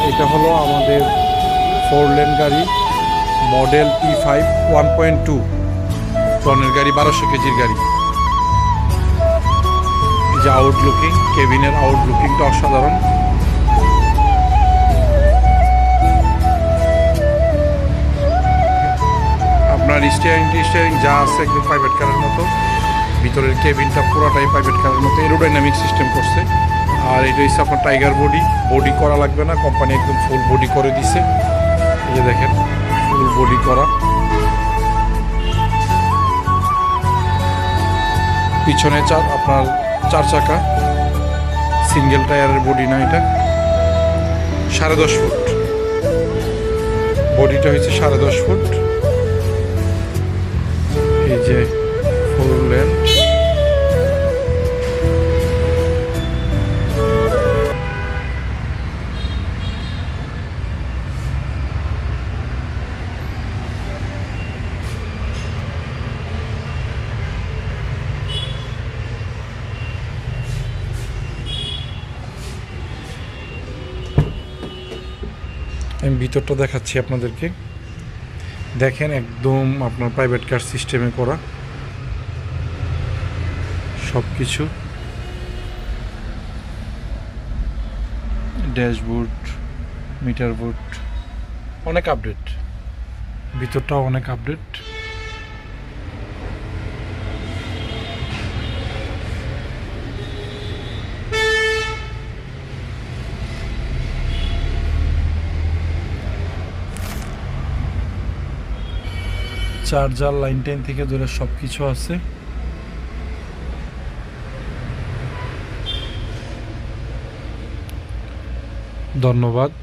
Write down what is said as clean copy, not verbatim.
এটা হলো আমাদের 4 লেন গাড়ি, মডেল P5 1.2 টনের গাড়ি, 1200 কেজির গাড়ি। এই যে আউটলুকিং, কেবিনের আউটলুকিংটা অসাধারণ। আপনার স্টিয়ারিং যা আছে একদম প্রাইভেট কারের মতো। ভিতরের কেবিনটা পুরোটাই প্রাইভেট কারের মতো, এরোডাইনামিক সিস্টেম করছে। আর এটা হচ্ছে আপনার টাইগার বডি করা লাগবে না, কোম্পানি একদম ফুল বডি করে দিছে। এই যে দেখেন, ফুল বডি করা। পিছনে আপনার 4 চাকা, সিঙ্গেল টায়ারের বডি না, এটা 10.5 ফুট। বডিটা হচ্ছে 10.5 ফুট। এই যে 4 লেন। আমি ভিতরটা দেখাচ্ছি আপনাদেরকে। দেখেন, একদম আপনার প্রাইভেট কার সিস্টেমে করা সব কিছু। ড্যাশবোর্ড, মিটার বোর্ড, অনেক আপডেট। ভিতরটাও অনেক আপডেট। চার্জার, লাইন টাইন থেকে ধরে সব কিছু আছে। ধন্যবাদ।